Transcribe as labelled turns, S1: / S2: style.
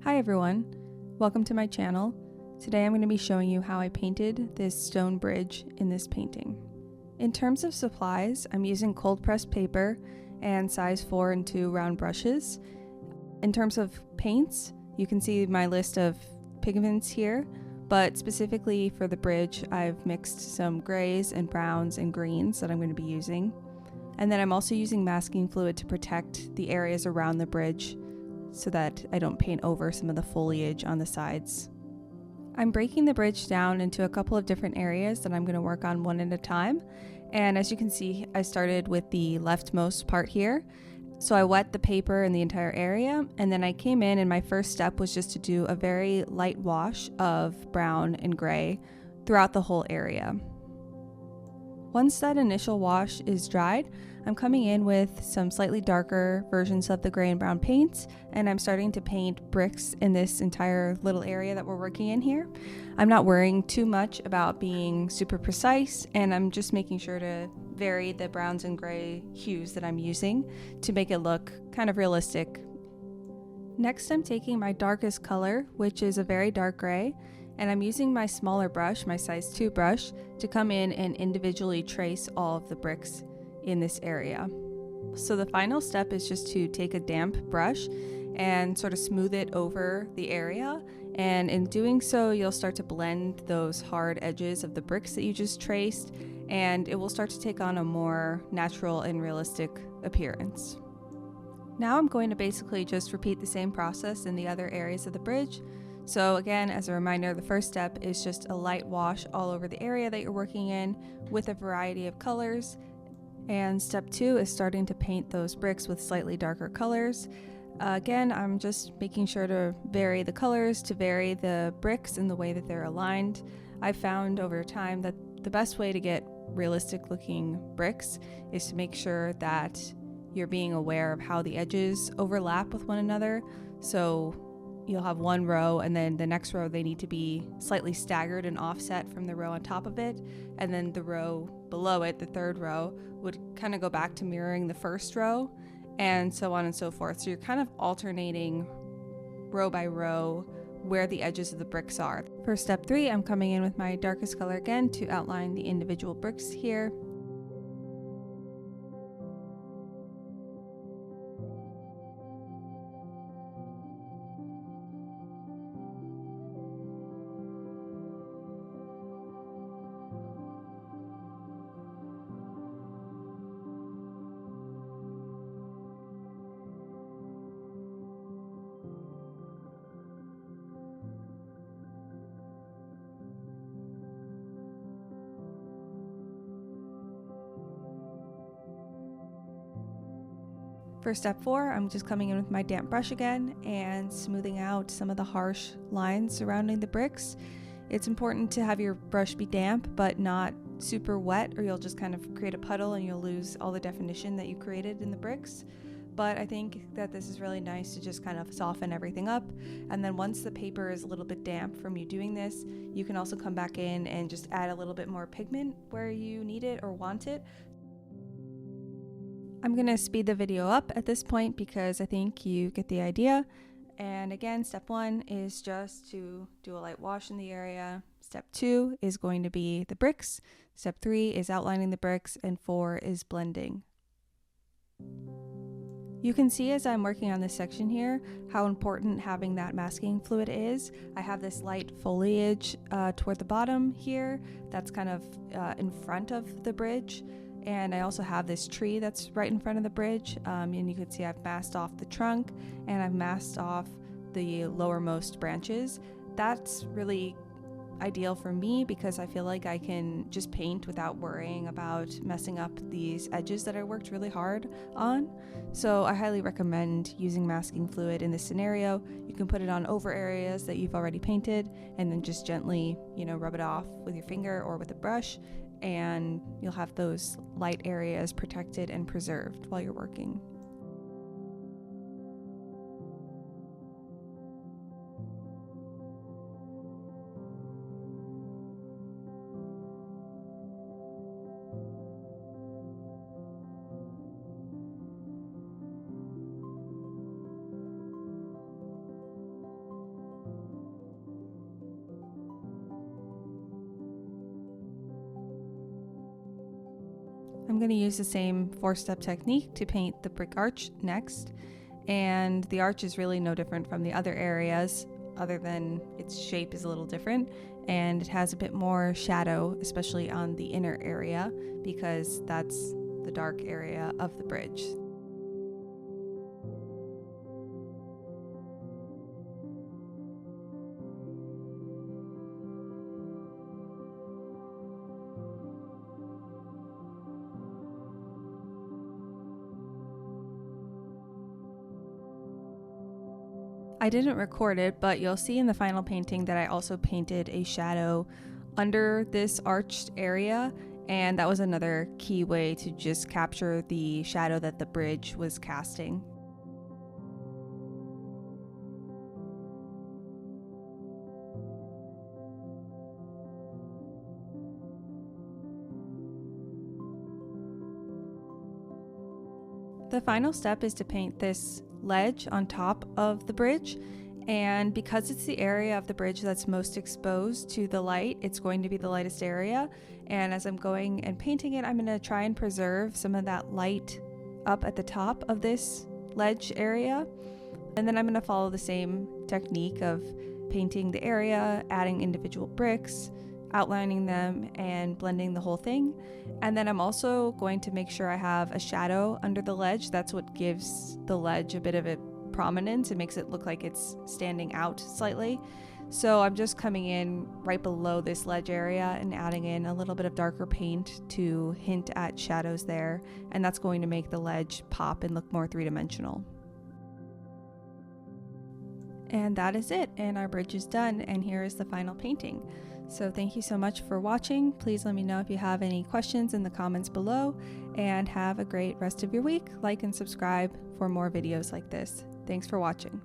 S1: Hi everyone, welcome to my channel. Today I'm going to be showing you how I painted this stone bridge in this painting. In terms of supplies, I'm using cold pressed paper and size 4 and 2 round brushes. In terms of paints, you can see my list of pigments here, but specifically for the bridge I've mixed some grays and browns and greens that I'm going to be using. And then I'm also using masking fluid to protect the areas around the bridge so that I don't paint over some of the foliage on the sides. I'm breaking the bridge down into a couple of different areas that I'm going to work on one at a time. And as you can see, I started with the leftmost part here. So I wet the paper in the entire area, and then I came in and my first step was just to do a very light wash of brown and gray throughout the whole area. Once that initial wash is dried, I'm coming in with some slightly darker versions of the gray and brown paints, and I'm starting to paint bricks in this entire little area that we're working in here. I'm not worrying too much about being super precise, and I'm just making sure to vary the browns and gray hues that I'm using to make it look kind of realistic. Next, I'm taking my darkest color, which is a very dark gray, and I'm using my smaller brush, my size 2 brush, to come in and individually trace all of the bricks in this area. So the final step is just to take a damp brush and sort of smooth it over the area, and in doing so you'll start to blend those hard edges of the bricks that you just traced, and it will start to take on a more natural and realistic appearance. Now I'm going to basically just repeat the same process in the other areas of the bridge. So again, as a reminder, the first step is just a light wash all over the area that you're working in with a variety of colors. And step 2 is starting to paint those bricks with slightly darker colors. Again, I'm just making sure to vary the colors to vary the bricks in the way that they're aligned. I've found over time that the best way to get realistic looking bricks is to make sure that you're being aware of how the edges overlap with one another. So you'll have one row, and then the next row they need to be slightly staggered and offset from the row on top of it, and then the row below it, the third row, would kind of go back to mirroring the first row, and so on and so forth. So you're kind of alternating row by row where the edges of the bricks are. For step 3, I'm coming in with my darkest color again to outline the individual bricks here. For step 4, I'm just coming in with my damp brush again and smoothing out some of the harsh lines surrounding the bricks. It's important to have your brush be damp but not super wet, or you'll just kind of create a puddle and you'll lose all the definition that you created in the bricks. But I think that this is really nice to just kind of soften everything up, and then once the paper is a little bit damp from you doing this, you can also come back in and just add a little bit more pigment where you need it or want it. I'm going to speed the video up at this point because I think you get the idea. And again, step 1 is just to do a light wash in the area. Step 2 is going to be the bricks. Step 3 is outlining the bricks, and 4 is blending. You can see as I'm working on this section here how important having that masking fluid is. I have this light foliage toward the bottom here that's kind of in front of the bridge. And I also have this tree that's right in front of the bridge, and you can see I've masked off the trunk and I've masked off the lowermost branches. That's really ideal for me because I feel like I can just paint without worrying about messing up these edges that I worked really hard on. So I highly recommend using masking fluid in this scenario. You can put it on over areas that you've already painted and then just gently, rub it off with your finger or with a brush, and you'll have those light areas protected and preserved while you're working. I'm going to use the same 4-step technique to paint the brick arch next. And the arch is really no different from the other areas, other than its shape is a little different, and it has a bit more shadow, especially on the inner area, because that's the dark area of the bridge. I didn't record it, but you'll see in the final painting that I also painted a shadow under this arched area, and that was another key way to just capture the shadow that the bridge was casting. The final step is to paint this ledge on top of the bridge, and because it's the area of the bridge that's most exposed to the light, it's going to be the lightest area. And as I'm going and painting it, I'm going to try and preserve some of that light up at the top of this ledge area, and then I'm going to follow the same technique of painting the area, adding individual bricks, outlining them, and blending the whole thing. And then I'm also going to make sure I have a shadow under the ledge. That's what gives the ledge a bit of a prominence. It makes it look like it's standing out slightly. So I'm just coming in right below this ledge area and adding in a little bit of darker paint to hint at shadows there, and that's going to make the ledge pop and look more three-dimensional. And that is it, and our bridge is done, and here is the final painting. So thank you so much for watching. Please let me know if you have any questions in the comments below, and have a great rest of your week. Like and subscribe for more videos like this. Thanks for watching.